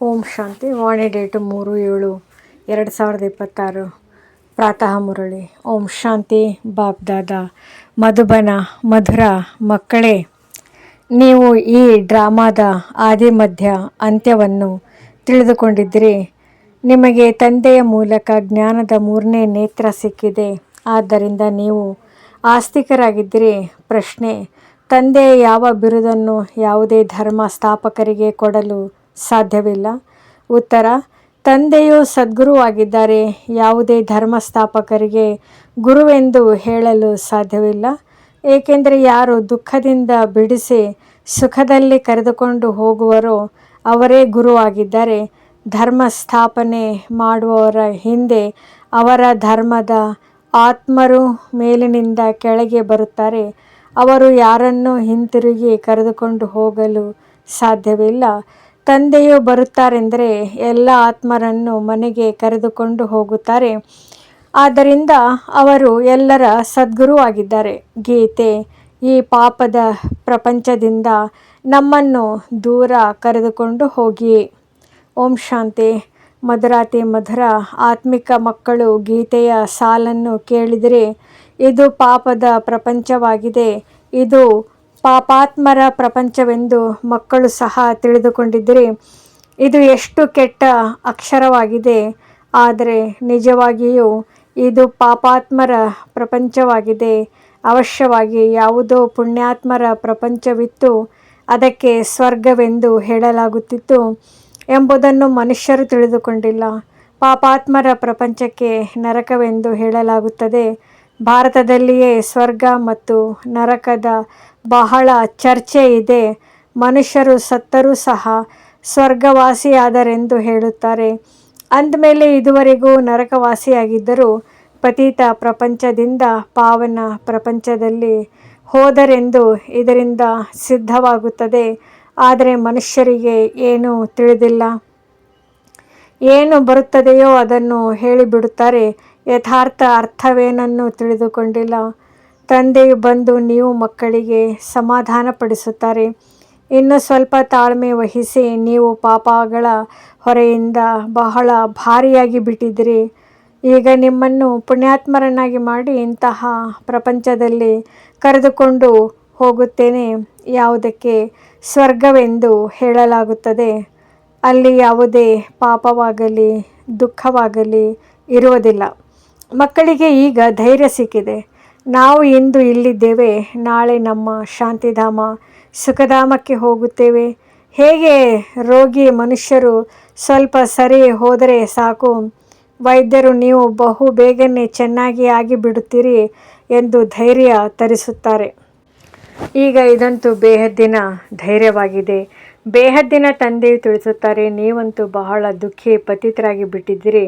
ಓಂ ಶಾಂತಿ. ವಾಣಿ date 3/7/2026. ಪ್ರಾತಃ ಮುರಳಿ. ಓಂ ಶಾಂತಿ. ಬಾಬ್ದಾದ ಮಧುಬನ ಮಧುರ ಮಕ್ಕಳೇ, ನೀವು ಈ ಡ್ರಾಮಾದ ಆದಿ ಮಧ್ಯ ಅಂತ್ಯವನ್ನು ತಿಳಿದುಕೊಂಡಿದ್ದೀರಿ. ನಿಮಗೆ ತಂದೆಯ ಮೂಲಕ ಜ್ಞಾನದ 3ನೇ ನೇತ್ರ ಸಿಕ್ಕಿದೆ. ಆದ್ದರಿಂದ ನೀವು ಆಸ್ತಿಕರಾಗಿದ್ದೀರಿ. ಪ್ರಶ್ನೆ: ತಂದೆಯ ಯಾವ ಬಿರುದನ್ನು ಯಾವುದೇ ಧರ್ಮ ಸ್ಥಾಪಕರಿಗೆ ಕೊಡಲು ಸಾಧ್ಯವಿಲ್ಲ? ಉತ್ತರ: ತಂದೆಯು ಸದ್ಗುರುವಾಗಿದ್ದಾರೆ. ಯಾವುದೇ ಧರ್ಮ ಸ್ಥಾಪಕರಿಗೆ ಗುರುವೆಂದು ಹೇಳಲು ಸಾಧ್ಯವಿಲ್ಲ. ಏಕೆಂದರೆ ಯಾರು ದುಃಖದಿಂದ ಬಿಡಿಸಿ ಸುಖದಲ್ಲಿ ಕರೆದುಕೊಂಡು ಹೋಗುವರೋ ಅವರೇ ಗುರುವಾಗಿದ್ದಾರೆ. ಧರ್ಮ ಸ್ಥಾಪನೆ ಮಾಡುವವರ ಹಿಂದೆ ಅವರ ಧರ್ಮದ ಆತ್ಮರು ಮೇಲಿನಿಂದ ಕೆಳಗೆ ಬರುತ್ತಾರೆ. ಅವರು ಯಾರನ್ನೂ ಹಿಂತಿರುಗಿ ಕರೆದುಕೊಂಡು ಹೋಗಲು ಸಾಧ್ಯವಿಲ್ಲ. ತಂದೆಯು ಬರುತ್ತಾರೆಂದರೆ ಎಲ್ಲ ಆತ್ಮರನ್ನು ಮನೆಗೆ ಕರೆದುಕೊಂಡು ಹೋಗುತ್ತಾರೆ. ಆದ್ದರಿಂದ ಅವರು ಎಲ್ಲರ ಸದ್ಗುರು ಆಗಿದ್ದಾರೆ. ಗೀತೆ: ಈ ಪಾಪದ ಪ್ರಪಂಚದಿಂದ ನಮ್ಮನ್ನು ದೂರ ಕರೆದುಕೊಂಡು ಹೋಗಿ. ಓಂ ಶಾಂತಿ. ಮಧುರಾತಿ ಮಧುರ ಆತ್ಮಿಕ ಮಕ್ಕಳು ಗೀತೆಯ ಸಾಲನ್ನು ಕೇಳಿದರೆ, ಇದು ಪಾಪದ ಪ್ರಪಂಚವಾಗಿದೆ, ಇದು ಪಾಪಾತ್ಮರ ಪ್ರಪಂಚವೆಂದು ಮಕ್ಕಳು ಸಹ ತಿಳಿದುಕೊಂಡಿದ್ದರೆ ಇದು ಎಷ್ಟು ಕೆಟ್ಟ ಅಕ್ಷರವಾಗಿದೆ. ಆದರೆ ನಿಜವಾಗಿಯೂ ಇದು ಪಾಪಾತ್ಮರ ಪ್ರಪಂಚವಾಗಿದೆ. ಅವಶ್ಯವಾಗಿ ಯಾವುದೋ ಪುಣ್ಯಾತ್ಮರ ಪ್ರಪಂಚವಿತ್ತು, ಅದಕ್ಕೆ ಸ್ವರ್ಗವೆಂದು ಹೇಳಲಾಗುತ್ತಿತ್ತು ಎಂಬುದನ್ನು ಮನುಷ್ಯರು ತಿಳಿದುಕೊಂಡಿಲ್ಲ. ಪಾಪಾತ್ಮರ ಪ್ರಪಂಚಕ್ಕೆ ನರಕವೆಂದು ಹೇಳಲಾಗುತ್ತದೆ. ಭಾರತದಲ್ಲಿಯೇ ಸ್ವರ್ಗ ಮತ್ತು ನರಕದ ಬಹಳ ಚರ್ಚೆ ಇದೆ. ಮನುಷ್ಯರು ಸತ್ತರೂ ಸಹ ಸ್ವರ್ಗವಾಸಿಯಾದರೆಂದು ಹೇಳುತ್ತಾರೆ. ಅಂದಮೇಲೆ ಇದುವರೆಗೂ ನರಕವಾಸಿಯಾಗಿದ್ದರೂ ಪತಿತ ಪ್ರಪಂಚದಿಂದ ಪಾವನ ಪ್ರಪಂಚದಲ್ಲಿ ಹೋದರೆಂದು ಇದರಿಂದ ಸಿದ್ಧವಾಗುತ್ತದೆ. ಆದರೆ ಮನುಷ್ಯರಿಗೆ ಏನೂ ತಿಳಿದಿಲ್ಲ. ಏನು ಬರುತ್ತದೆಯೋ ಅದನ್ನು ಹೇಳಿಬಿಡುತ್ತಾರೆ. ಯಥಾರ್ಥ ಅರ್ಥವೇನನ್ನೂ ತಿಳಿದುಕೊಂಡಿಲ್ಲ. ತಂದೆಯು ಬಂದು ನೀವು ಮಕ್ಕಳಿಗೆ ಸಮಾಧಾನಪಡಿಸುತ್ತಾರೆ. ಇನ್ನು ಸ್ವಲ್ಪ ತಾಳ್ಮೆ ವಹಿಸಿ. ನೀವು ಪಾಪಗಳ ಹೊರೆಯಿಂದ ಬಹಳ ಭಾರಿಯಾಗಿ ಬಿಟ್ಟಿದ್ದೀರಿ. ಈಗ ನಿಮ್ಮನ್ನು ಪುಣ್ಯಾತ್ಮರನ್ನಾಗಿ ಮಾಡಿ ಇಂತಹ ಪ್ರಪಂಚದಲ್ಲಿ ಕರೆದುಕೊಂಡು ಹೋಗುತ್ತೇನೆ. ಯಾವುದಕ್ಕೆ ಸ್ವರ್ಗವೆಂದು ಹೇಳಲಾಗುತ್ತದೆ. ಅಲ್ಲಿ ಯಾವುದೇ ಪಾಪವಾಗಲಿ ದುಃಖವಾಗಲಿ ಇರುವುದಿಲ್ಲ. ಮಕ್ಕಳಿಗೆ ಈಗ ಧೈರ್ಯ ಸಿಕ್ಕಿದೆ. ನಾವು ಇಂದು ಇಲ್ಲಿದ್ದೇವೆ, ನಾಳೆ ನಮ್ಮ ಶಾಂತಿಧಾಮ ಸುಖಧಾಮಕ್ಕೆ ಹೋಗುತ್ತೇವೆ. ಹೇಗೆ ರೋಗಿ ಮನುಷ್ಯರು ಸ್ವಲ್ಪ ಸರಿ ಹೋದರೆ ಸಾಕು, ವೈದ್ಯರು ನೀವು ಬಹು ಬೇಗನೆ ಚೆನ್ನಾಗಿ ಆಗಿಬಿಡುತ್ತೀರಿ ಎಂದು ಧೈರ್ಯ ತರಿಸುತ್ತಾರೆ. ಈಗ ಇದಂತೂ ಬೇಹದ್ದಿನ ಧೈರ್ಯವಾಗಿದೆ. ಬೇಹದ್ದಿನ ತಂದೆಯು ತಿಳಿಸುತ್ತಾರೆ, ನೀವಂತೂ ಬಹಳ ದುಃಖಿ ಪತಿತರಾಗಿ ಬಿಟ್ಟಿದ್ದೀರಿ.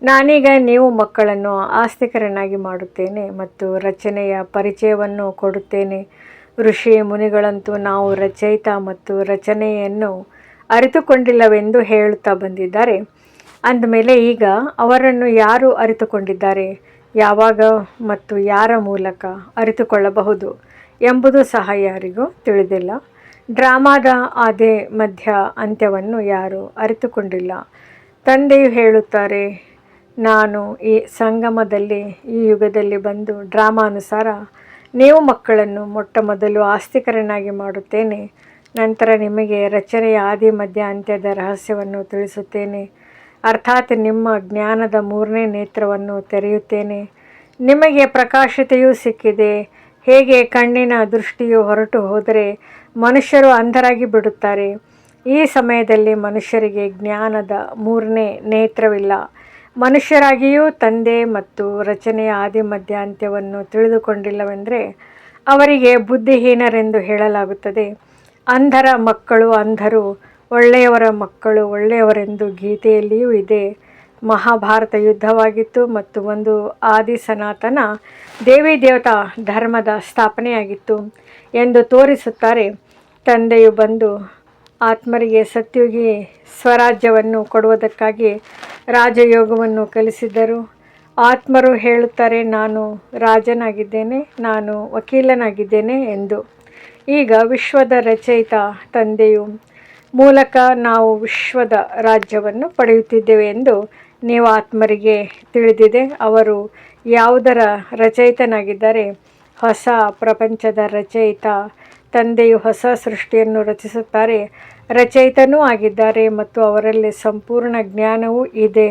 ನಾನೀಗ ನೀವು ಮಕ್ಕಳನ್ನು ಆಸ್ತಿಕರನ್ನಾಗಿ ಮಾಡುತ್ತೇನೆ ಮತ್ತು ರಚನೆಯ ಪರಿಚಯವನ್ನು ಕೊಡುತ್ತೇನೆ. ಋಷಿ ಮುನಿಗಳಂತೂ ನಾವು ರಚಯಿತ ಮತ್ತು ರಚನೆಯನ್ನು ಅರಿತುಕೊಂಡಿಲ್ಲವೆಂದು ಹೇಳುತ್ತಾ ಬಂದಿದ್ದಾರೆ. ಅಂದಮೇಲೆ ಈಗ ಅವರನ್ನು ಯಾರು ಅರಿತುಕೊಂಡಿದ್ದಾರೆ, ಯಾವಾಗ ಮತ್ತು ಯಾರ ಮೂಲಕ ಅರಿತುಕೊಳ್ಳಬಹುದು ಎಂಬುದು ಸಹ ಯಾರಿಗೂ ತಿಳಿದಿಲ್ಲ. ಡ್ರಾಮಾದ ಆದಿ ಮಧ್ಯ ಅಂತ್ಯವನ್ನು ಯಾರೂ ಅರಿತುಕೊಂಡಿಲ್ಲ. ತಂದೆಯು ಹೇಳುತ್ತಾರೆ, ನಾನು ಈ ಸಂಗಮದಲ್ಲಿ ಈ ಯುಗದಲ್ಲಿ ಬಂದು ಡ್ರಾಮಾನುಸಾರ ನೀವು ಮಕ್ಕಳನ್ನು ಮೊಟ್ಟ ಮೊದಲು ಆಸ್ತಿಕರನ್ನಾಗಿ ಮಾಡುತ್ತೇನೆ. ನಂತರ ನಿಮಗೆ ರಚನೆಯ ಆದಿ ಮಧ್ಯ ಅಂತ್ಯದ ರಹಸ್ಯವನ್ನು ತಿಳಿಸುತ್ತೇನೆ. ಅರ್ಥಾತ್ ನಿಮ್ಮ ಜ್ಞಾನದ 3ನೇ ನೇತ್ರವನ್ನು ತೆರೆಯುತ್ತೇನೆ. ನಿಮಗೆ ಪ್ರಕಾಶತೆಯೂ ಸಿಕ್ಕಿದೆ. ಹೇಗೆ ಕಣ್ಣಿನ ದೃಷ್ಟಿಯು ಹೊರಟು ಹೋದರೆ ಮನುಷ್ಯರು ಅಂಧರಾಗಿ ಬಿಡುತ್ತಾರೆ. ಈ ಸಮಯದಲ್ಲಿ ಮನುಷ್ಯರಿಗೆ ಜ್ಞಾನದ 3ನೇ ನೇತ್ರವಿಲ್ಲ. ಮನುಷ್ಯರಾಗಿಯೂ ತಂದೆ ಮತ್ತು ರಚನೆಯ ಆದಿ ಮಧ್ಯ ಅಂತ್ಯವನ್ನು ತಿಳಿದುಕೊಂಡಿಲ್ಲವೆಂದರೆ ಅವರಿಗೆ ಬುದ್ಧಿಹೀನರೆಂದು ಹೇಳಲಾಗುತ್ತದೆ. ಅಂಧರ ಮಕ್ಕಳು ಅಂಧರು, ಒಳ್ಳೆಯವರ ಮಕ್ಕಳು ಒಳ್ಳೆಯವರೆಂದು ಗೀತೆಯಲ್ಲಿಯೂ ಇದೆ. ಮಹಾಭಾರತ ಯುದ್ಧವಾಗಿತ್ತು ಮತ್ತು ಒಂದು ಆದಿ ಸನಾತನ ದೇವಿ ದೇವತಾ ಧರ್ಮದ ಸ್ಥಾಪನೆಯಾಗಿತ್ತು ಎಂದು ತೋರಿಸುತ್ತಾರೆ. ತಂದೆಯು ಬಂದು ಆತ್ಮರಿಗೆ ಸತ್ಯುಗಿ ಸ್ವರಾಜ್ಯವನ್ನು ಕೊಡುವುದಕ್ಕಾಗಿ ರಾಜಯೋಗವನ್ನು ಕಲಿಸಿದ್ದರು. ಆತ್ಮರು ಹೇಳುತ್ತಾರೆ, ನಾನು ರಾಜನಾಗಿದ್ದೇನೆ, ನಾನು ವಕೀಲನಾಗಿದ್ದೇನೆ ಎಂದು. ಈಗ ವಿಶ್ವದ ರಚಯಿತ ತಂದೆಯು ಮೂಲಕ ನಾವು ವಿಶ್ವದ ರಾಜ್ಯವನ್ನು ಪಡೆಯುತ್ತಿದ್ದೇವೆ ಎಂದು ನೀವು ಆತ್ಮರಿಗೆ ತಿಳಿದಿದೆ. ಅವರು ಯಾವುದರ ರಚಯಿತನಾಗಿದ್ದಾರೆ? ಹೊಸ ಪ್ರಪಂಚದ ರಚಯಿತ. ತಂದೆಯು ಹೊಸ ಸೃಷ್ಟಿಯನ್ನು ರಚಿಸುತ್ತಾರೆ, ರಚಯಿತನೂ ಆಗಿದ್ದಾರೆ ಮತ್ತು ಅವರಲ್ಲಿ ಸಂಪೂರ್ಣ ಜ್ಞಾನವೂ ಇದೆ.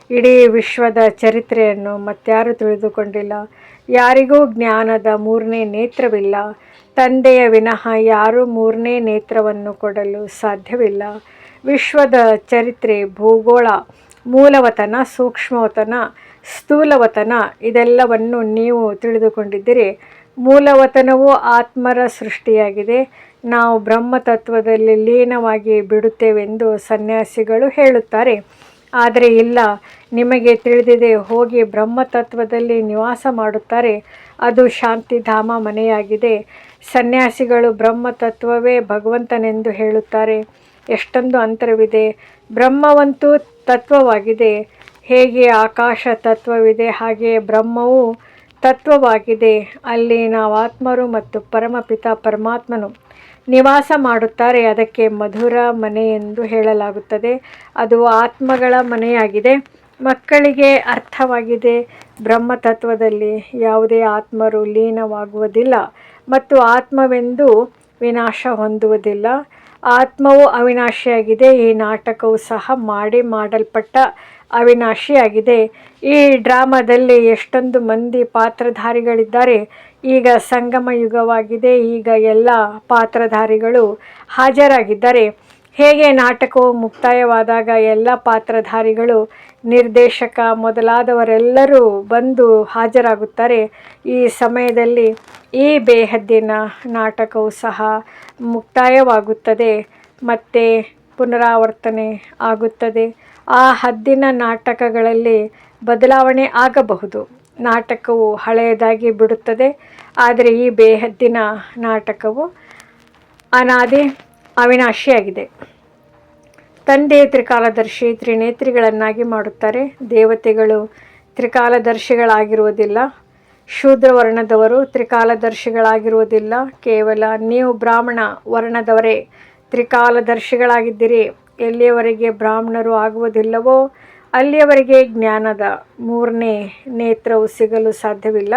ಇಡೀ ವಿಶ್ವದ ಚರಿತ್ರೆಯನ್ನು ಮತ್ಯಾರೂ ತಿಳಿದುಕೊಂಡಿಲ್ಲ. ಯಾರಿಗೂ ಜ್ಞಾನದ ಮೂರನೇ ನೇತ್ರವಿಲ್ಲ. ತಂದೆಯ ವಿನಃ ಯಾರೂ ಮೂರನೇ ನೇತ್ರವನ್ನು ಕೊಡಲು ಸಾಧ್ಯವಿಲ್ಲ. ವಿಶ್ವದ ಚರಿತ್ರೆ, ಭೂಗೋಳ, ಮೂಲವತನ, ಸೂಕ್ಷ್ಮವತನ, ಸ್ಥೂಲವತನ ಇದೆಲ್ಲವನ್ನು ನೀವು ತಿಳಿದುಕೊಂಡಿದ್ದೀರಿ. ಮೂಲವತನವು ಆತ್ಮರ ಸೃಷ್ಟಿಯಾಗಿದೆ. ನಾವು ಬ್ರಹ್ಮತತ್ವದಲ್ಲಿ ಲೀನವಾಗಿ ಬಿಡುತ್ತೇವೆಂದು ಸನ್ಯಾಸಿಗಳು ಹೇಳುತ್ತಾರೆ. ಆದರೆ ಇಲ್ಲ, ನಿಮಗೆ ತಿಳಿದಿದೆ, ಹೋಗಿ ಬ್ರಹ್ಮತತ್ವದಲ್ಲಿ ನಿವಾಸ ಮಾಡುತ್ತಾರೆ. ಅದು ಶಾಂತಿಧಾಮ ಮನೆಯಾಗಿದೆ. ಸನ್ಯಾಸಿಗಳು ಬ್ರಹ್ಮತತ್ವವೇ ಭಗವಂತನೆಂದು ಹೇಳುತ್ತಾರೆ. ಎಷ್ಟೊಂದು ಅಂತರವಿದೆ. ಬ್ರಹ್ಮವಂತೂ ತತ್ವವಾಗಿದೆ. ಹೇಗೆ ಆಕಾಶ ತತ್ವವಿದೆ ಹಾಗೆಯೇ ಬ್ರಹ್ಮವು ತತ್ವವಾಗಿದೆ. ಅಲ್ಲಿ ನಾವು ಆತ್ಮರು ಮತ್ತು ಪರಮಪಿತ ಪರಮಾತ್ಮನು ನಿವಾಸ ಮಾಡುತ್ತಾರೆ. ಅದಕ್ಕೆ ಮಧುರ ಮನೆ ಎಂದು ಹೇಳಲಾಗುತ್ತದೆ. ಅದು ಆತ್ಮಗಳ ಮನೆಯಾಗಿದೆ. ಮಕ್ಕಳಿಗೆ ಅರ್ಥವಾಗಿದೆ, ಬ್ರಹ್ಮತತ್ವದಲ್ಲಿ ಯಾವುದೇ ಆತ್ಮರು ಲೀನವಾಗುವುದಿಲ್ಲ ಮತ್ತು ಆತ್ಮವೆಂದು ವಿನಾಶ ಹೊಂದುವುದಿಲ್ಲ. ಆತ್ಮವು ಅವಿನಾಶಿಯಾಗಿದೆ. ಈ ನಾಟಕವು ಸಹ ಮಾಡಲ್ಪಟ್ಟ ಅವಿನಾಶಿಯಾಗಿದೆ. ಈ ಡ್ರಾಮಾದಲ್ಲಿ ಎಷ್ಟೊಂದು ಮಂದಿ ಪಾತ್ರಧಾರಿಗಳಿದ್ದಾರೆ. ಈಗ ಸಂಗಮ ಯುಗವಾಗಿದೆ. ಈಗ ಎಲ್ಲ ಪಾತ್ರಧಾರಿಗಳು ಹಾಜರಾಗಿದ್ದಾರೆ. ಹೇಗೆ ನಾಟಕವು ಮುಕ್ತಾಯವಾದಾಗ ಎಲ್ಲ ಪಾತ್ರಧಾರಿಗಳು, ನಿರ್ದೇಶಕ ಮೊದಲಾದವರೆಲ್ಲರೂ ಬಂದು ಹಾಜರಾಗುತ್ತಾರೆ. ಈ ಸಮಯದಲ್ಲಿ ಈ ಬೇಹದ್ದಿನ ನಾಟಕವು ಸಹ ಮುಕ್ತಾಯವಾಗುತ್ತದೆ, ಮತ್ತೆ ಪುನರಾವರ್ತನೆ ಆಗುತ್ತದೆ. ಆ ಹದ್ದಿನ ನಾಟಕಗಳಲ್ಲಿ ಬದಲಾವಣೆ ಆಗಬಹುದು. ನಾಟಕವು ಹಳೆಯದಾಗಿ ಬಿಡುತ್ತದೆ. ಆದರೆ ಈ ಬೇಹದ್ದಿನ ನಾಟಕವು ಅನಾದಿ ಅವಿನಾಶಿಯಾಗಿದೆ. ತಂದೆ ತ್ರಿಕಾಲದರ್ಶಿ, ತ್ರಿನೇತ್ರಿಗಳನ್ನಾಗಿ ಮಾಡುತ್ತಾರೆ. ದೇವತೆಗಳು ತ್ರಿಕಾಲದರ್ಶಿಗಳಾಗಿರುವುದಿಲ್ಲ. ಶೂದ್ರ ವರ್ಣದವರು ತ್ರಿಕಾಲದರ್ಶಿಗಳಾಗಿರುವುದಿಲ್ಲ. ಕೇವಲ ನೀವು ಬ್ರಾಹ್ಮಣ ವರ್ಣದವರೇ ತ್ರಿಕಾಲದರ್ಶಿಗಳಾಗಿದ್ದೀರಿ. ಎಲ್ಲಿಯವರೆಗೆ ಬ್ರಾಹ್ಮಣರು ಆಗುವುದಿಲ್ಲವೋ ಅಲ್ಲಿಯವರೆಗೆ ಜ್ಞಾನದ ಮೂರನೇ ನೇತ್ರವು ಸಿಗಲು ಸಾಧ್ಯವಿಲ್ಲ.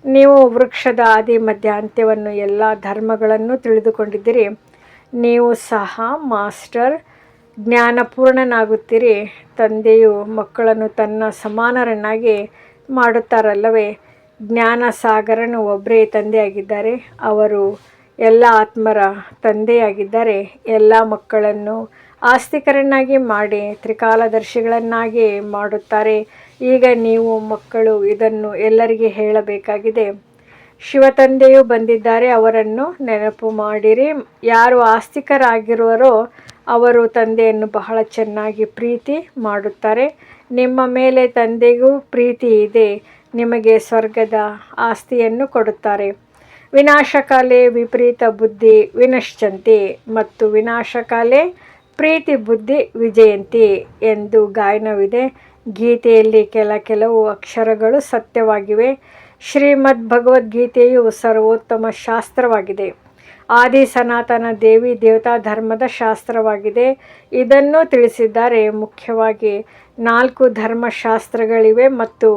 ನೀವು ವೃಕ್ಷದ ಆದಿ ಮಧ್ಯ ಅಂತ್ಯವನ್ನು ಎಲ್ಲ ಧರ್ಮಗಳನ್ನು ತಿಳಿದುಕೊಂಡಿದ್ದೀರಿ. ನೀವು ಸಹ ಮಾಸ್ಟರ್ ಜ್ಞಾನಪೂರ್ಣನಾಗುತ್ತೀರಿ. ತಂದೆಯು ಮಕ್ಕಳನ್ನು ತನ್ನ ಸಮಾನರನ್ನಾಗಿ ಮಾಡುತ್ತಾರಲ್ಲವೇ? ಜ್ಞಾನ ಸಾಗರನು ಒಬ್ಬರೇ ತಂದೆಯಾಗಿದ್ದಾರೆ. ಅವರು ಎಲ್ಲ ಆತ್ಮರ ತಂದೆಯಾಗಿದ್ದಾರೆ. ಎಲ್ಲ ಮಕ್ಕಳನ್ನು ಆಸ್ತಿಕರನ್ನಾಗಿ ಮಾಡಿ ತ್ರಿಕಾಲದರ್ಶಿಗಳನ್ನಾಗಿ ಮಾಡುತ್ತಾರೆ. ಈಗ ನೀವು ಮಕ್ಕಳು ಇದನ್ನು ಎಲ್ಲರಿಗೆ ಹೇಳಬೇಕಾಗಿದೆ. ಶಿವತಂದೆಯು ಬಂದಿದ್ದಾರೆ, ಅವರನ್ನು ನೆನಪು ಮಾಡಿರಿ. ಯಾರು ಆಸ್ತಿಕರಾಗಿರುವರೋ ಅವರು ತಂದೆಯನ್ನು ಬಹಳ ಚೆನ್ನಾಗಿ ಪ್ರೀತಿ ಮಾಡುತ್ತಾರೆ. ನಿಮ್ಮ ಮೇಲೆ ತಂದೆಗೂ ಪ್ರೀತಿ ಇದೆ. ನಿಮಗೆ ಸ್ವರ್ಗದ ಆಸ್ತಿಯನ್ನು ಕೊಡುತ್ತಾರೆ. ವಿನಾಶಕಾಲೇ ವಿಪರೀತ ಬುದ್ಧಿ ವಿನಶ್ಯಂತಿ ಮತ್ತು ವಿನಾಶಕಾಲೇ ಪ್ರೀತಿ ಬುದ್ಧಿ ವಿಜಯಂತಿ ಎಂದು ಗಾಯನವಿದೆ. ಗೀತೆಯಲ್ಲಿ ಕೆಲವು ಅಕ್ಷರಗಳು ಸತ್ಯವಾಗಿವೆ. ಶ್ರೀಮದ್ ಭಗವದ್ಗೀತೆಯು ಸರ್ವೋತ್ತಮ ಶಾಸ್ತ್ರವಾಗಿದೆ. ಆದಿ ಸನಾತನ ದೇವಿ ದೇವತಾ ಧರ್ಮದ ಶಾಸ್ತ್ರವಾಗಿದೆ. ಇದನ್ನು ತಿಳಿಸಿದ್ದಾರೆ. ಮುಖ್ಯವಾಗಿ 4 ಧರ್ಮಶಾಸ್ತ್ರಗಳಿವೆ ಮತ್ತು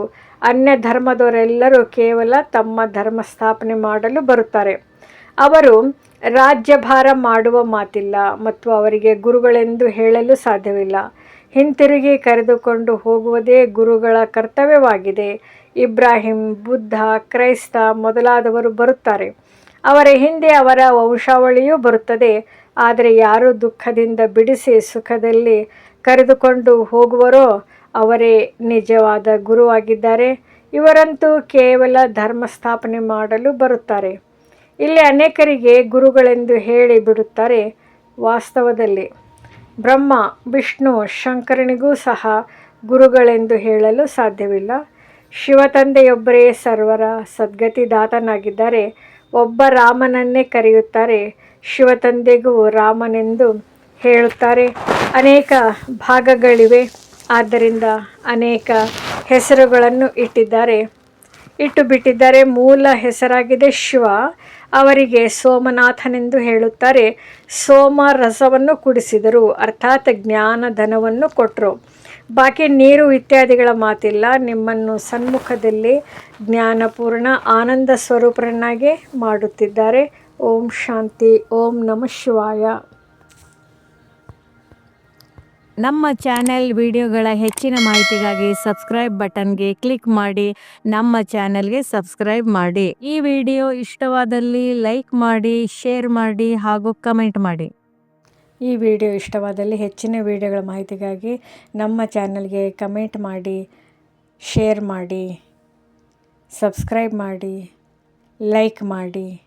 ಅನ್ಯ ಧರ್ಮದವರೆಲ್ಲರೂ ಕೇವಲ ತಮ್ಮ ಧರ್ಮ ಸ್ಥಾಪನೆ ಮಾಡಲು ಬರುತ್ತಾರೆ. ಅವರು ರಾಜ್ಯಭಾರ ಮಾಡುವ ಮಾತಿಲ್ಲ ಮತ್ತು ಅವರಿಗೆ ಗುರುಗಳೆಂದು ಹೇಳಲು ಸಾಧ್ಯವಿಲ್ಲ. ಹಿಂತಿರುಗಿ ಕರೆದುಕೊಂಡು ಹೋಗುವುದೇ ಗುರುಗಳ ಕರ್ತವ್ಯವಾಗಿದೆ. ಇಬ್ರಾಹಿಂ, ಬುದ್ಧ, ಕ್ರೈಸ್ತ ಮೊದಲಾದವರು ಬರುತ್ತಾರೆ. ಅವರ ಹಿಂದೆ ಅವರ ವಂಶಾವಳಿಯೂ ಬರುತ್ತದೆ. ಆದರೆ ಯಾರು ದುಃಖದಿಂದ ಬಿಡಿಸಿ ಸುಖದಲ್ಲಿ ಕರೆದುಕೊಂಡು ಹೋಗುವರೋ ಅವರೇ ನಿಜವಾದ ಗುರುವಾಗಿದ್ದಾರೆ. ಇವರಂತೂ ಕೇವಲ ಧರ್ಮ ಸ್ಥಾಪನೆ ಮಾಡಲು ಬರುತ್ತಾರೆ. ಇಲ್ಲಿ ಅನೇಕರಿಗೆ ಗುರುಗಳೆಂದು ಹೇಳಿ ಬಿಡುತ್ತಾರೆ. ವಾಸ್ತವದಲ್ಲಿ ಬ್ರಹ್ಮ, ವಿಷ್ಣು, ಶಂಕರನಿಗೂ ಸಹ ಗುರುಗಳೆಂದು ಹೇಳಲು ಸಾಧ್ಯವಿಲ್ಲ. ಶಿವತಂದೆಯೊಬ್ಬರೇ ಸರ್ವರ ಸದ್ಗತಿದಾತನಾಗಿದ್ದಾರೆ. ಒಬ್ಬ ರಾಮನನ್ನೇ ಕರೆಯುತ್ತಾರೆ. ಶಿವತಂದೆಗೂ ರಾಮನೆಂದು ಹೇಳುತ್ತಾರೆ. ಅನೇಕ ಭಾಗಗಳಿವೆ, ಆದ್ದರಿಂದ ಅನೇಕ ಹೆಸರುಗಳನ್ನು ಇಟ್ಟಿದ್ದಾರೆ. ಇಟ್ಟು ಬಿಟ್ಟಿದ್ದಾರೆ. ಮೂಲ ಹೆಸರಾಗಿದೆ ಶಿವ. ಅವರಿಗೆ ಸೋಮನಾಥನೆಂದು ಹೇಳುತ್ತಾರೆ. ಸೋಮ ರಸವನ್ನು ಕುಡಿಸಿದರು, ಅರ್ಥಾತ್ ಜ್ಞಾನ ಧನವನ್ನು ಕೊಟ್ಟರು. ಬಾಕಿ ನೀರು ಇತ್ಯಾದಿಗಳ ಮಾತಿಲ್ಲ. ನಿಮ್ಮನ್ನು ಸನ್ಮುಖದಲ್ಲಿ ಜ್ಞಾನಪೂರ್ಣ ಆನಂದ ಸ್ವರೂಪರನ್ನಾಗಿ ಮಾಡುತ್ತಿದ್ದಾರೆ. ಓಂ ಶಾಂತಿ. ಓಂ ನಮಃ ಶಿವಾಯ. ನಮ್ಮ ಚಾನೆಲ್ ವಿಡಿಯೋಗಳ ಹೆಚ್ಚಿನ ಮಾಹಿತಿಗಾಗಿ ಸಬ್ಸ್ಕ್ರೈಬ್ ಬಟನ್ಗೆ ಕ್ಲಿಕ್ ಮಾಡಿ ನಮ್ಮ ಚಾನೆಲ್ಗೆ ಸಬ್ಸ್ಕ್ರೈಬ್ ಮಾಡಿ. ಈ ವಿಡಿಯೋ ಇಷ್ಟವಾದಲ್ಲಿ ಲೈಕ್ ಮಾಡಿ, ಶೇರ್ ಮಾಡಿ ಹಾಗೂ ಕಮೆಂಟ್ ಮಾಡಿ. ಈ ವಿಡಿಯೋ ಇಷ್ಟವಾದಲ್ಲಿ ಹೆಚ್ಚಿನ ವಿಡಿಯೋಗಳ ಮಾಹಿತಿಗಾಗಿ ನಮ್ಮ ಚಾನಲ್ಗೆ ಕಮೆಂಟ್ ಮಾಡಿ, ಶೇರ್ ಮಾಡಿ, ಸಬ್ಸ್ಕ್ರೈಬ್ ಮಾಡಿ, ಲೈಕ್ ಮಾಡಿ.